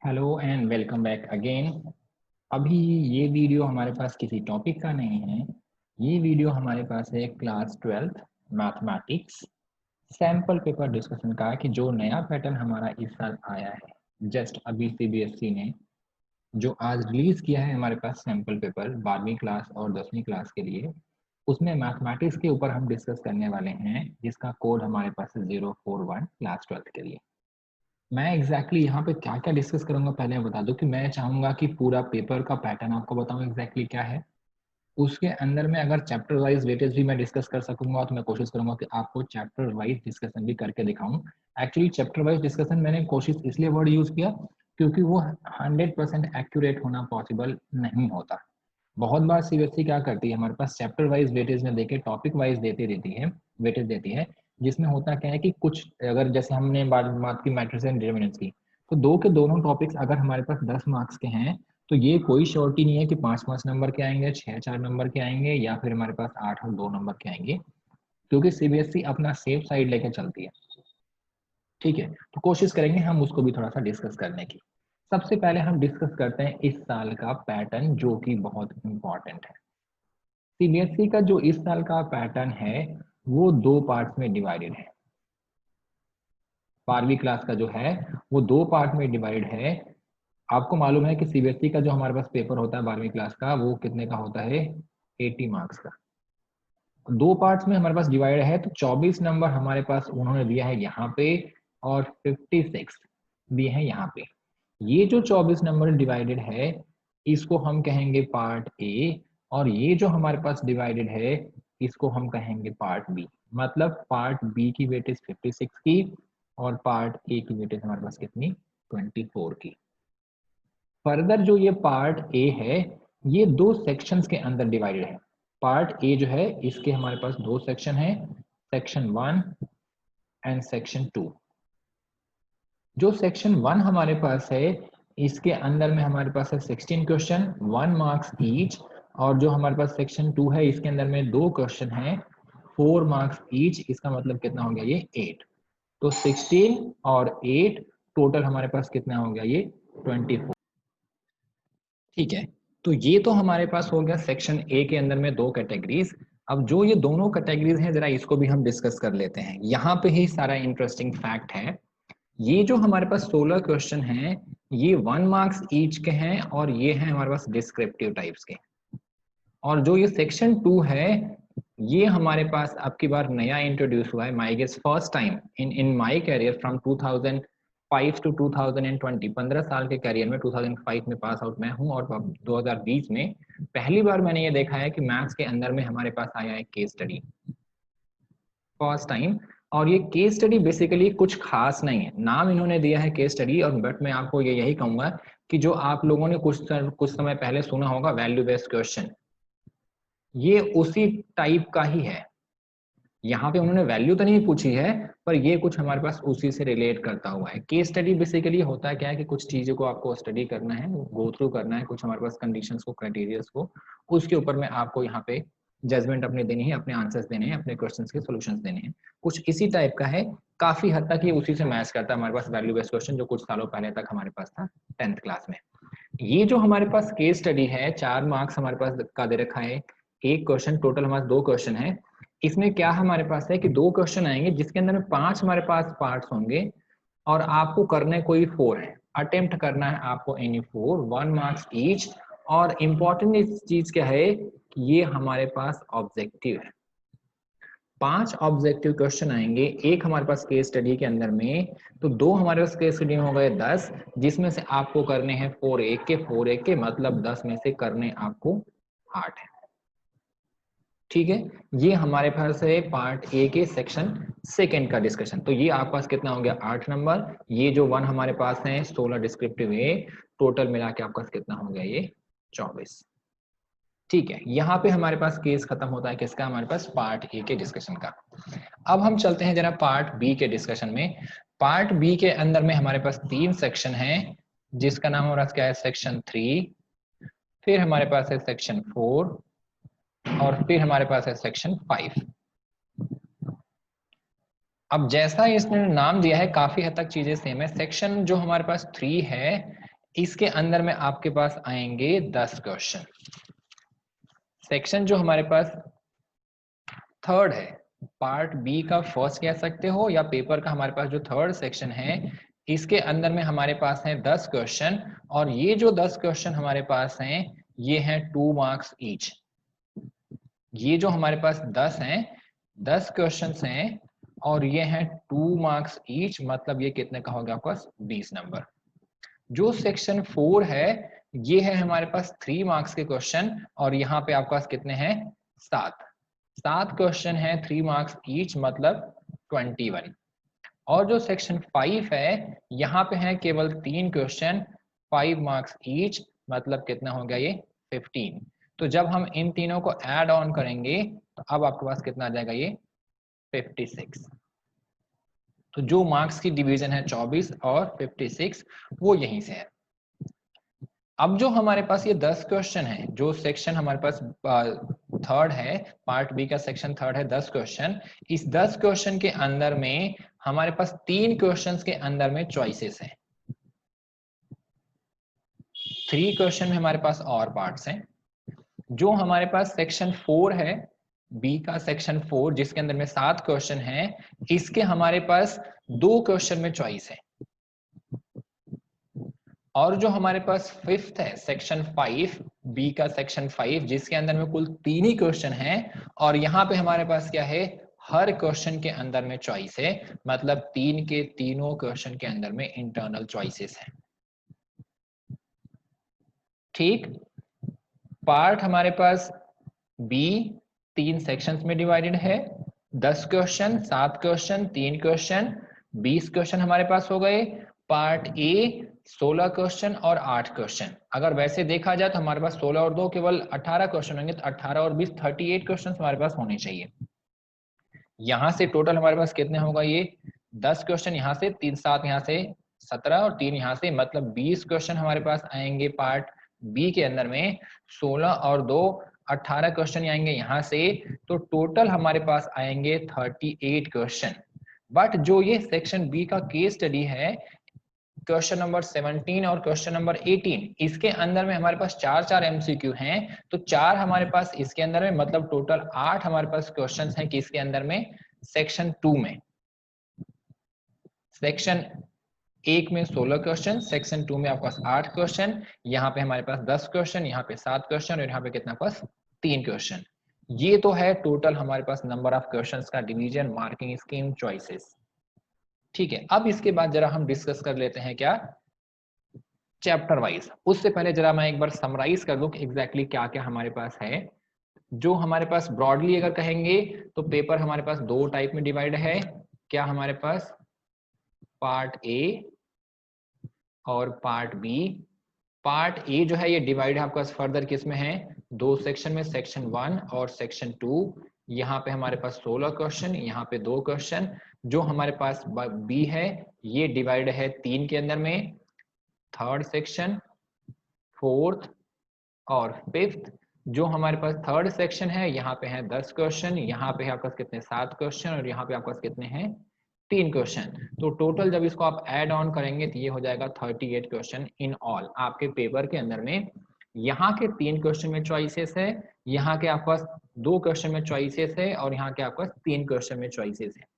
Hello and welcome back again. अभी ये video हमारे पास किसी टॉपिक का नहीं है। ये वीडियो हमारे पास है class 12th mathematics sample paper discussion का, कि जो नया पैटर्न हमारा इस साल आया है जस्ट अभी सीबीएसई ने जो आज रिलीज किया है हमारे पास सैम्पल पेपर 12वीं क्लास और 10वीं क्लास के लिए। उसमें मैथमेटिक्स के ऊपर हम डिस्कस करने वाले हैं, जिसका कोड हमारे पास है 041 क्लास 12th के लिए। मैं एग्जैक्टली यहाँ पे क्या क्या डिस्कस करूंगा पहले मैं बता दूं कि मैं चाहूंगा कि पूरा पेपर का पैटर्न आपको बताऊं एग्जैक्टली क्या है। उसके अंदर में अगर चैप्टर वाइज वेटेज भी मैं डिस्कस कर सकूंगा तो मैं कोशिश करूंगा कि आपको चैप्टर वाइज डिस्कशन भी करके दिखाऊं। एक्चुअली चैप्टर वाइज डिस्कशन मैंने कोशिश इसलिए वर्ड यूज किया क्योंकि वो 100% एक्यूरेट होना पॉसिबल नहीं होता। बहुत बार सीबीएसई क्या करती है, हमारे पास चैप्टर वाइज वेटेज में देके टॉपिक वाइज देती रहती है, वेटेज देती है। जिसमें होता क्या है कि कुछ अगर जैसे हमने बात की मैट्रिक्स एंड डिटरमिनेंट्स की, तो दो के दोनों टॉपिक्स अगर हमारे पास 10 मार्क्स के हैं तो ये कोई श्योरिटी नहीं है कि 5-5 नंबर के आएंगे, 6-4 नंबर के आएंगे, या फिर हमारे पास 8 और 2 नंबर के आएंगे, क्योंकि सीबीएसई अपना सेफ साइड लेके चलती है। ठीक है, तो कोशिश करेंगे हम उसको भी थोड़ा सा डिस्कस करने की। सबसे पहले हम डिस्कस करते हैं इस साल का पैटर्न, जो कि बहुत इंपॉर्टेंट है। सीबीएसई का जो इस साल का पैटर्न है वो दो पार्ट्स में डिवाइडेड है। 12वीं क्लास का जो है वो दो पार्ट में डिवाइडेड है। आपको मालूम है कि सीबीएसई का जो हमारे पास पेपर होता है 12वीं क्लास का, वो कितने का होता है? 80 मार्क्स का। दो पार्ट्स में हमारे पास डिवाइड है, तो 24 नंबर हमारे पास उन्होंने दिया है यहाँ पे, और 56 दिए हैं यहाँ पे। ये जो 24 नंबर डिवाइडेड है इसको हम कहेंगे पार्ट ए, और ये जो हमारे पास डिवाइडेड है इसको हम कहेंगे पार्ट बी। मतलब पार्ट बी की वेटेज 56 की और पार्ट ए की वेटेज हमारे पास कितनी? 24 की। फर्दर जो ये पार्ट ए है ये दो सेक्शंस के अंदर डिवाइडेड है। पार्ट ए जो है इसके हमारे पास दो सेक्शन है, सेक्शन 1 एंड सेक्शन 2। जो सेक्शन 1 हमारे पास है इसके अंदर में हमारे पास है 16 क्वेश्चन, 1 मार्क्स ईच। और जो हमारे पास सेक्शन 2 है इसके अंदर में दो क्वेश्चन है, 4 मार्क्स ईच। इसका मतलब कितना हो गया? ये 8। तो 16 और 8 टोटल हमारे पास कितना हो गया? ये 24। ठीक है, तो ये तो हमारे पास हो गया सेक्शन ए के अंदर में दो कैटेगरीज। अब जो ये दोनों कैटेगरीज हैं जरा इसको भी हम डिस्कस कर लेते हैं। यहाँ पे ही सारा इंटरेस्टिंग फैक्ट है। ये जो हमारे पास 16 क्वेश्चन हैं ये 1 मार्क्स ईच के हैं, और ये हैं हमारे पास डिस्क्रिप्टिव टाइप्स के। और जो ये सेक्शन 2 है ये हमारे पास अब की बार नया इंट्रोड्यूस हुआ है, my guess first time in my career from 2005 to 2020। 15 साल के करियर में 2005 में पास आउट मैं हूं, और 2020 में पहली बार मैंने ये देखा है कि मैथ्स के अंदर में हमारे पास आया है केस स्टडी, फर्स्ट टाइम। और ये केस स्टडी बेसिकली कुछ खास नहीं है, नाम इन्होंने दिया है केस स्टडी, और बट मैं आपको ये यही कहूंगा कि जो आप लोगों ने कुछ समय पहले सुना होगा वैल्यू बेस्ड क्वेश्चन, ये उसी टाइप का ही है। यहाँ पे उन्होंने वैल्यू तो नहीं पूछी है, पर ये कुछ हमारे पास उसी से रिलेट करता हुआ है। केस स्टडी बेसिकली होता है क्या है कि कुछ चीजों को आपको स्टडी करना है, गो थ्रू करना है, कुछ हमारे पास कंडीशंस को, क्राइटेरियाज को, उसके ऊपर में आपको यहाँ पे जजमेंट अपने देनी है, अपने आंसर्स देने हैं, अपने क्वेश्चंस के सॉल्यूशंस देने हैं। कुछ इसी टाइप का है। काफी हद तक ये उसी से मैच करता है हमारे पास वैल्यू बेस्ड क्वेश्चन, जो कुछ सालों पहले तक हमारे पास था 10th क्लास में। ये जो हमारे पास केस स्टडी है 4 मार्क्स हमारे पास का दे रखा है, एक क्वेश्चन, टोटल हमारे दो क्वेश्चन है। इसमें क्या हमारे पास है कि दो क्वेश्चन आएंगे जिसके अंदर में 5 हमारे पास पार्ट्स होंगे, और आपको करने कोई 4 है, अटेम्प्ट करना है आपको एनी 4, 1 मार्क्स ईच। और इम्पोर्टेंट इस चीज क्या है कि ये हमारे पास ऑब्जेक्टिव है। 5 ऑब्जेक्टिव क्वेश्चन आएंगे एक हमारे पास केस स्टडी के अंदर में, तो दो हमारे पास केस स्टडी में हो गए 10, जिसमें से आपको करने हैं 4 एक के, 4 एक के, मतलब 10 में से करने आपको 8 है। ठीक है, ये हमारे पास है पार्ट ए के सेक्शन सेकेंड का डिस्कशन। तो ये आपके पास कितना हो गया? 8 नंबर। ये जो 1 हमारे पास है 16 डिस्क्रिप्टिव है, टोटल मिला के आपका कितना हो गया? ये 24। ठीक है, यहाँ पे हमारे पास केस खत्म होता है किसका? हमारे पास पार्ट ए के डिस्कशन का। अब हम चलते हैं जरा पार्ट बी के डिस्कशन में। पार्ट बी के अंदर में हमारे पास 3 सेक्शन हैं, जिसका नाम हो रहा है क्या है? सेक्शन 3, फिर हमारे पास है सेक्शन 4, और फिर हमारे पास है सेक्शन 5। अब जैसा इसने नाम दिया है काफी हद तक चीजें सेम है। सेक्शन जो हमारे पास 3 है इसके अंदर में आपके पास आएंगे 10 क्वेश्चन। सेक्शन जो हमारे पास थर्ड है, पार्ट बी का फर्स्ट कह सकते हो, या पेपर का हमारे पास जो थर्ड सेक्शन है, इसके अंदर में हमारे पास है 10 क्वेश्चन, और ये जो 10 क्वेश्चन हमारे पास हैं ये हैं 2 मार्क्स ईच। ये जो हमारे पास 10 हैं, 10 क्वेश्चन हैं और ये हैं 2 मार्क्स ईच, मतलब ये कितने का होगा आपके पास 20 नंबर। जो सेक्शन 4 है ये है हमारे पास 3 मार्क्स के क्वेश्चन, और यहाँ पे आपके पास कितने हैं 7 क्वेश्चन है 3 मार्क्स ईच, मतलब 21। और जो सेक्शन 5 है यहाँ पे है केवल 3 क्वेश्चन 5 मार्क्स ईच, मतलब कितना हो गया ये 15। तो जब हम इन तीनों को ऐड ऑन करेंगे तो अब आपके पास कितना आ जाएगा ये 56। तो जो मार्क्स की डिवीजन है 24 और 56 वो यहीं से है। अब जो हमारे पास ये 10 क्वेश्चन है, जो सेक्शन हमारे पास थर्ड है, पार्ट बी का सेक्शन थर्ड है 10 क्वेश्चन, इस 10 क्वेश्चन के अंदर में हमारे पास 3 क्वेश्चंस के अंदर में चॉइसेस हैं, 3 क्वेश्चन में हमारे पास और पार्ट्स हैं। जो हमारे पास सेक्शन 4 है, बी का सेक्शन 4, जिसके अंदर में 7 क्वेश्चन हैं, इसके हमारे पास 2 क्वेश्चन में चॉइस है। और जो हमारे पास फिफ्थ है सेक्शन 5, बी का सेक्शन 5, जिसके अंदर में कुल 3 ही क्वेश्चन हैं, और यहाँ पे हमारे पास क्या है, हर क्वेश्चन के अंदर में चॉइस है, मतलब 3 के तीनों क्वेश्चन के अंदर में इंटरनल चॉइसेस हैं। ठीक, पार्ट हमारे पास बी 3 सेक्शंस में डिवाइडेड है, 10 क्वेश्चन, 7 क्वेश्चन, 3 क्वेश्चन, 20 क्वेश्चन हमारे पास हो गए। पार्ट ए 16 क्वेश्चन और 8 क्वेश्चन। अगर वैसे देखा जाए तो हमारे पास 16 और 2 केवल 18 क्वेश्चन होंगे, तो 18 और 20 38 क्वेश्चन हमारे पास होने चाहिए। यहाँ से टोटल हमारे पास कितने होगा, ये 10 क्वेश्चन यहाँ से, 3 7 यहाँ से 17 और 3 यहाँ से, मतलब 20 क्वेश्चन हमारे पास आएंगे पार्ट बी के अंदर में। 16 और 2 18 क्वेश्चन आएंगे यहाँ से, तो टोटल हमारे पास आएंगे 38 क्वेश्चन। बट जो ये सेक्शन बी का केस स्टडी है, क्वेश्चन नंबर 17 और क्वेश्चन नंबर 18, इसके अंदर में हमारे पास 4 एमसीक्यू हैं, तो 4 हमारे पास इसके अंदर में, मतलब टोटल 8 हमारे पास क्वेश्चंस हैं किसके अंदर में, सेक्शन 2 में। सेक्शन 1 में 16 क्वेश्चन, सेक्शन 2 में आपके पास 8 क्वेश्चन, यहाँ पे हमारे पास 10 क्वेश्चन, यहाँ पे 7 क्वेश्चन और यहाँ पे कितना पास 3 क्वेश्चन। ये तो है टोटल हमारे पास नंबर ऑफ क्वेश्चंस का डिवीजन, मार्किंग स्कीम, चॉइसेस। ठीक है, अब इसके बाद जरा हम डिस्कस कर लेते हैं क्या चैप्टर वाइज। उससे पहले जरा मैं एक बार समराइज कर दूं कि एग्जैक्टली क्या क्या हमारे पास है। जो हमारे पास ब्रॉडली अगर कहेंगे तो पेपर हमारे पास 2 टाइप में डिवाइड है। क्या हमारे पास पार्ट ए और पार्ट बी। पार्ट ए जो है ये डिवाइड है आपका फर्दर किस में है, 2 सेक्शन में, सेक्शन 1 और सेक्शन 2। यहाँ पे हमारे पास 16 क्वेश्चन, यहाँ पे 2 क्वेश्चन। जो हमारे पास बी है ये डिवाइड है 3 के अंदर में, थर्ड सेक्शन, फोर्थ और फिफ्थ। जो हमारे पास थर्ड सेक्शन है यहाँ पे है 10 क्वेश्चन, यहाँ पे है आपके पास कितने 7 क्वेश्चन और यहाँ पे आपके पास कितने हैं 3 क्वेश्चन। तो टोटल जब इसको आप ऐड ऑन करेंगे तो ये हो जाएगा 38 क्वेश्चन इन ऑल आपके पेपर के अंदर में। यहाँ के 3 क्वेश्चन में चॉइसेस है, यहाँ के आपके पास 2 क्वेश्चन में चॉइसेस है और यहाँ के आपके पास 3 क्वेश्चन में चॉइसेस है।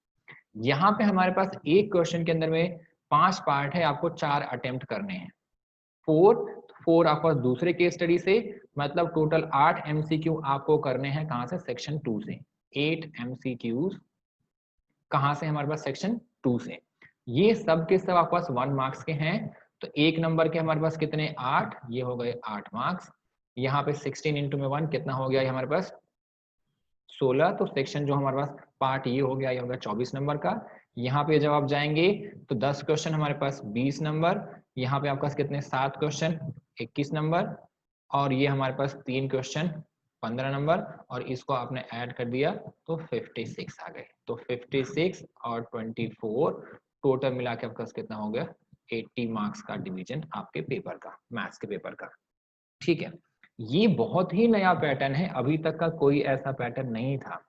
यहाँ पे हमारे पास एक क्वेश्चन के अंदर में 5 पार्ट है, आपको 4 अटेम्प्ट करने हैं। 4 आपको दूसरे केस स्टडी से, मतलब टोटल 8 एमसीक्यू आपको करने हैं कहां से, सेक्शन 2 से। 8 एमसीक्यूज कहां से हमारे पास, सेक्शन 2 से। ये सब के सब आपके पास 1 मार्क्स के हैं। तो 1 नंबर के हमारे पास कितने 8, ये हो गए 8 मार्क्स। यहाँ पे 16 इंटू में 1 कितना हो गया हमारे पास 16। तो सेक्शन जो हमारे पास पार्ट ये हो गया, ये होगा 24 नंबर का। यहाँ पे जब आप जाएंगे तो 10 क्वेश्चन हमारे पास 20 नंबर, यहाँ पे आपके पास कितने 7 क्वेश्चन 21 नंबर, और ये हमारे पास 3 क्वेश्चन 15 नंबर, और इसको आपने ऐड कर दिया तो 56 आ गए। तो 56 और 24 टोटल मिला के आपका कितना हो गया 80 मार्क्स का डिवीजन आपके पेपर का, मैथ्स के पेपर का। ठीक है, ये बहुत ही नया पैटर्न है, अभी तक का कोई ऐसा पैटर्न नहीं था।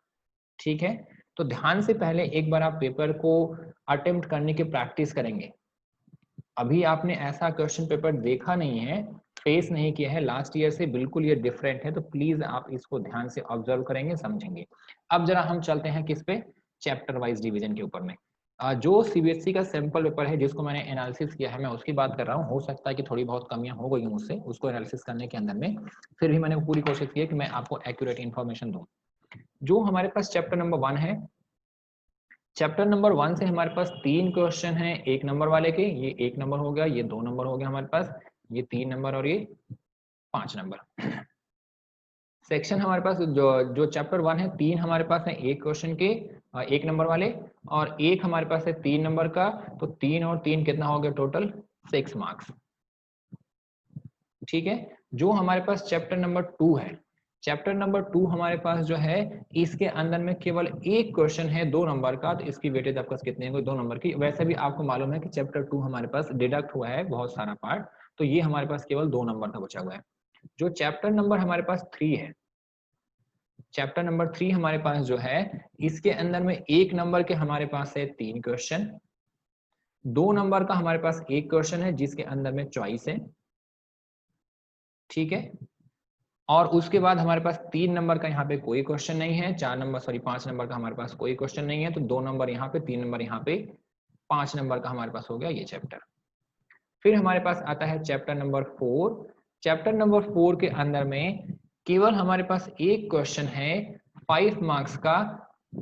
ठीक है, तो ध्यान से पहले एक बार आप पेपर को अटेम्प्ट करने की प्रैक्टिस करेंगे। अभी आपने ऐसा क्वेश्चन पेपर देखा नहीं है, फेस नहीं किया है लास्ट ईयर से, बिल्कुल ये डिफरेंट है, तो प्लीज आप इसको ध्यान से ऑब्जर्व करेंगे, समझेंगे। अब जरा हम चलते हैं किस पे, चैप्टर वाइज डिवीजन के ऊपर में। जो सीबीएसई का सैंपल पेपर है जिसको मैंने एनालिसिस किया है, मैं उसकी बात कर रहा हूँ। हो सकता है कि थोड़ी बहुत कमियां हो गई मुझसे उसको एनालिसिस करने के अंदर में, फिर भी मैंने पूरी कोशिश की है कि मैं आपको एक्यूरेट इन्फॉर्मेशन दूं। जो हमारे पास चैप्टर नंबर 1 है, चैप्टर नंबर 1 से हमारे पास 3 क्वेश्चन हैं 1 नंबर वाले के। ये 1 नंबर हो गया, ये 2 नंबर हो गया हमारे पास, ये 3 नंबर और ये 5 नंबर। सेक्शन हमारे पास जो जो चैप्टर 1 है, 3 हमारे पास है 1 क्वेश्चन के 1 नंबर वाले, और 1 हमारे पास है 3 नंबर का। तो 3 और 3 कितना हो गया टोटल, 6 मार्क्स। ठीक है। जो हमारे पास चैप्टर नंबर 2 है, चैप्टर नंबर 2 हमारे पास जो है, इसके अंदर में केवल एक क्वेश्चन है 2 नंबर का, तो इसकी वेटेज आपके पास कितनी है, 2 नंबर की। वैसे भी आपको मालूम है कि चैप्टर 2 हमारे पास डिडक्ट हुआ है बहुत सारा पार्ट, तो ये हमारे पास केवल 2 नंबर का बचा हुआ है। जो चैप्टर नंबर हमारे पास 3 है, चैप्टर नंबर 3 हमारे पास जो है, इसके अंदर में 1 नंबर के हमारे पास है 3 क्वेश्चन, 2 नंबर का हमारे पास 1 क्वेश्चन है जिसके अंदर में चॉइस है। ठीक है। और उसके बाद हमारे पास 3 नंबर का यहाँ पे कोई क्वेश्चन नहीं है, 5 नंबर का हमारे पास कोई क्वेश्चन नहीं है, तो 2 नंबर यहाँ पे, 3 नंबर यहाँ पे, 5 नंबर का हमारे पास हो गया ये चैप्टर। फिर हमारे पास आता है चैप्टर नंबर 4। चैप्टर नंबर 4 के अंदर में केवल हमारे पास एक क्वेश्चन है 5 मार्क्स का,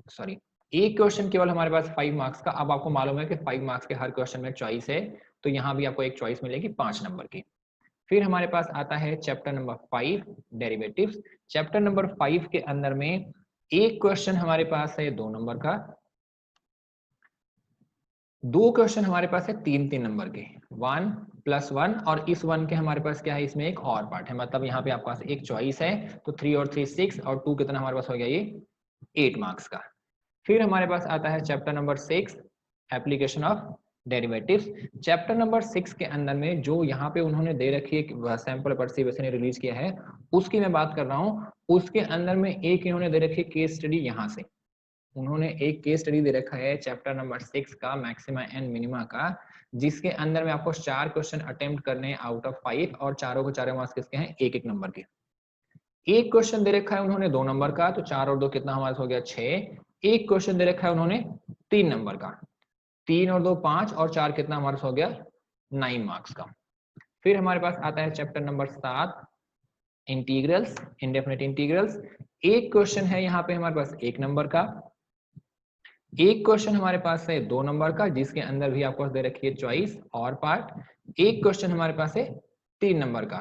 सॉरी, एक क्वेश्चन केवल हमारे पास 5 मार्क्स का। अब आपको मालूम है कि 5 मार्क्स के हर क्वेश्चन में चॉइस है, तो यहाँ भी आपको एक चॉइस मिलेगी 5 नंबर की। फिर हमारे पास आता है chapter number 5 derivatives. Chapter number 5 के अंदर में एक क्वेश्चन हमारे पास है 2 नंबर का, 2 क्वेश्चन हमारे पास है 3 नंबर के, 1 + 1, और इस 1 के हमारे पास क्या है, इसमें एक और पार्ट है, मतलब यहाँ पे आपके पास एक चॉइस है, तो 3 और 3 6, और 2 कितना हमारे पास हो गया, ये 8 मार्क्स का। फिर हमारे पास आता है chapter number 6 application of derivatives. Chapter number 6 के अंदर में जो यहाँ पे उन्होंने दे रखी है सैंपल पेपर सीबीएसई ने रिलीज किया है, उसकी मैं बात कर रहा हूँ। उसके अंदर में एक इन्होंने दे रखी है केस स्टडी, यहाँ से उन्होंने एक केस स्टडी दे रखा है चैप्टर नंबर 6 का, मैक्सिमा एंड मिनिमा का, जिसके अंदर में आपको 4 क्वेश्चन अटेम्प्ट करने हैं आउट ऑफ 5, और चारों के चारों मार्क्स किसके हैं, 1-1 नंबर के। एक क्वेश्चन दे रखा है उन्होंने 2 नंबर का, तो 4 और 2 कितना हमारे हो गया, 6। एक क्वेश्चन दे रखा है उन्होंने 3 नंबर का, 3 और 2 5, और 4 कितना हमारे हो गया, 9 मार्क्स का। फिर हमारे पास आता है chapter number 7 integrals, indefinite integrals. एक क्वेश्चन है यहाँ पे हमारे पास 1 नंबर का, एक क्वेश्चन हमारे पास है 2 नंबर का, जिसके अंदर भी आपको दे रखी है चॉइस और पार्ट। एक क्वेश्चन हमारे पास है 3 नंबर का,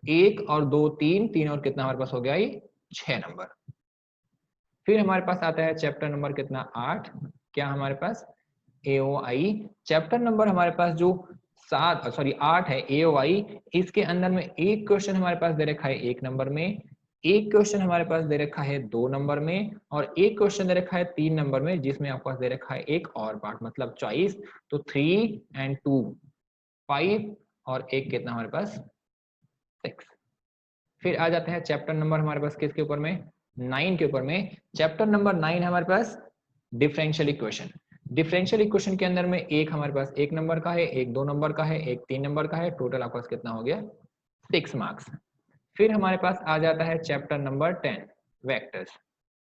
1 और 2 3, 3 और कितना हमारे पास हो गया, ये 6 नंबर। फिर हमारे पास आता है चैप्टर नंबर कितना, 8, क्या हमारे पास, AOI। चैप्टर नंबर हमारे पास जो 8 है AOI, इसके अंदर में एक क्वेश्चन हमारे पास दे रखा है 1 नंबर में, एक क्वेश्चन हमारे पास दे रखा है 2 नंबर में, और एक क्वेश्चन दे रखा है 3 नंबर में, जिसमें आपके पास दे रखा है एक और पार्ट, मतलब चॉइस। तो 3 और 2 5, और एक कितना हमारे पास, 6। फिर आ जाते हैं चैप्टर नंबर हमारे पास किसके ऊपर में, 9 के ऊपर में। चैप्टर नंबर 9 हमारे पास डिफरेंशियल इक्वेशन। डिफरेंशियल इक्वेशन के अंदर में एक हमारे पास 1 नंबर का है, एक 2 नंबर का है, एक 3 नंबर का है, टोटल आपके पास कितना हो गया, 6 मार्क्स। फिर हमारे पास आ जाता है चैप्टर नंबर 10 वेक्टर्स।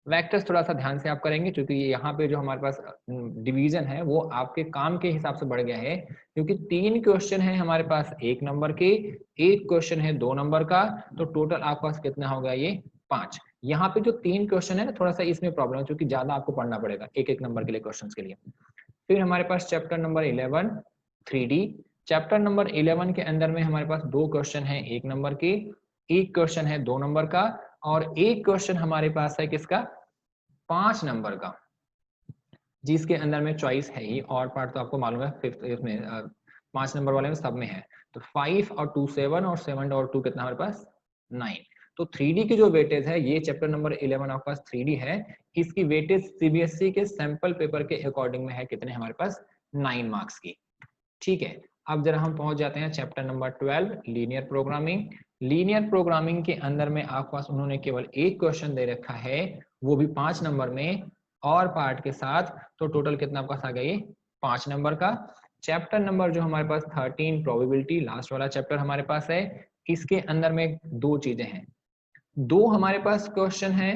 वेक्टर्स थोड़ा सा ध्यान से आप करेंगे, क्योंकि यहाँ पे जो हमारे पास डिवीजन है वो आपके काम के हिसाब से बढ़ गया है, क्योंकि 3 क्वेश्चन है हमारे पास 1 नंबर के, एक क्वेश्चन है 2 नंबर का, तो टोटल आपके पास कितना होगा, ये 5। यहाँ पे जो 3 क्वेश्चन है ना, थोड़ा सा इसमें प्रॉब्लम है, क्योंकि ज्यादा आपको पढ़ना पड़ेगा एक एक नंबर के लिए, क्वेश्चन के लिए। फिर हमारे पास chapter number 11 3D। Chapter number 11 के अंदर में हमारे पास 2 क्वेश्चन है 1 नंबर के, एक क्वेश्चन है 2 नंबर का, और एक क्वेश्चन हमारे पास है किसका, 5 नंबर का, जिसके अंदर में चॉइस है ही, और पार्ट तो आपको मालूम है 5th इसमें 5 नंबर वाले में सब में है। तो 5 और 2 7, और 7 और 2 कितना हमारे पास, 9। तो 3D की जो वेटेज है, ये चैप्टर नंबर 11 आपके पास 3D है, इसकी वेटेज सीबीएसई के सैंपल पेपर के अकॉर्डिंग में है कितने हमारे पास, 9 मार्क्स की। ठीक है। अब जरा हम पहुंच जाते हैं chapter number 12 linear programming. Linear programming के अंदर में आपके पास उन्होंने केवल एक क्वेश्चन दे रखा है, वो भी 5 नंबर में और पार्ट के साथ, तो टोटल कितना आपका आ गया, ये 5 नंबर का। चैप्टर नंबर जो हमारे पास 13 प्रोबेबिलिटी लास्ट वाला चैप्टर हमारे पास है, इसके अंदर में दो चीजें हैं। दो हमारे पास क्वेश्चन है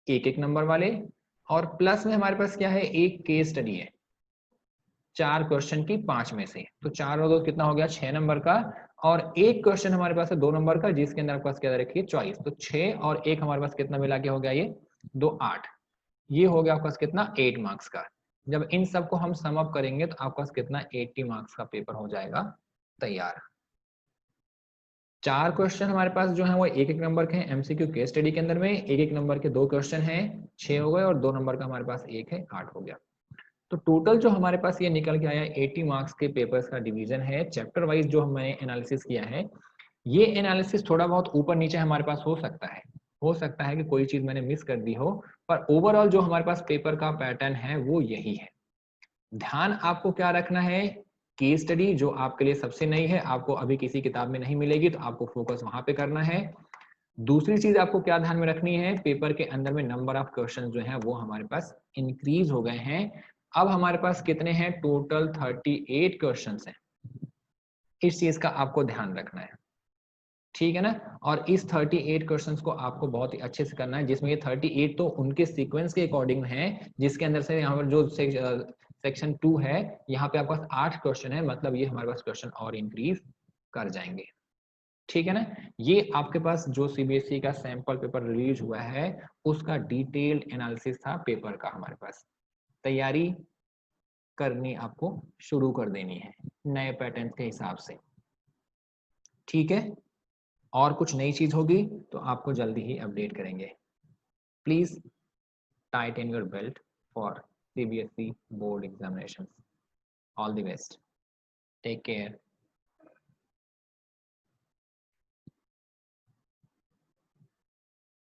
एक एक नंबर वाले, और प्लस में हमारे पास क्या है, एक केस स्टडी है 4 क्वेश्चन की 5 में से। तो 4 और 2 कितना हो गया, 6 नंबर का, और एक क्वेश्चन हमारे पास है 2 नंबर का जिसके अंदर आपके पास क्या रखिए चॉइस। तो 6 और 1 हमारे पास कितना मिला के हो गया, ये 2 8, ये हो गया आपके पास कितना 8 मार्क्स का। जब इन सबको हम सम अप करेंगे तो आपके पास कितना 80 मार्क्स का पेपर हो जाएगा तैयार। 4 क्वेश्चन हमारे पास जो है वो एक एक नंबर के हैं एमसीक्यू केस स्टडी के अंदर में, एक एक नंबर के 2 क्वेश्चन हैं 6 हो गए, और 2 नंबर का हमारे पास एक है 8 हो गया। तो टोटल जो हमारे पास ये निकल के आया 80 मार्क्स के पेपर्स का डिवीजन है चैप्टर वाइज जो हमने एनालिसिस किया है। ये एनालिसिस थोड़ा बहुत ऊपर नीचे हमारे पास हो सकता है कि कोई चीज मैंने मिस कर दी हो, पर ओवरऑल जो हमारे पास पेपर का पैटर्न है वो यही है। ध्यान आपको क्या रखना है, केस स्टडी जो आपके लिए सबसे नई है, आपको अभी किसी किताब में नहीं मिलेगी, तो आपको फोकस वहां पे करना है। दूसरी चीज आपको क्या ध्यान में रखनी है, पेपर के अंदर में नंबर ऑफ क्वेश्चन जो है वो हमारे पास इंक्रीज हो गए हैं। अब हमारे पास कितने हैं, टोटल 38 क्वेश्चन हैं। इस चीज का आपको ध्यान रखना है, ठीक है ना। और इस 38 क्वेश्चंस को आपको बहुत ही अच्छे से करना है, जिसमें ये 38 तो उनके सीक्वेंस के अकॉर्डिंग है, जिसके अंदर से यहाँ पर जो सेक्शन 2 है, यहाँ पे आपके पास 8 क्वेश्चन है, मतलब ये हमारे पास क्वेश्चन और इंक्रीज कर जाएंगे, ठीक है ना। ये आपके पास जो सीबीएसई का सैंपल पेपर रिलीज हुआ है उसका डिटेल्ड एनालिसिस था पेपर का। हमारे पास तैयारी करनी आपको शुरू कर देनी है नए पैटर्न के हिसाब से, ठीक है। और कुछ नई चीज होगी तो आपको जल्दी ही अपडेट करेंगे। Please tighten your belt for CBSE board examinations. All the best, take care.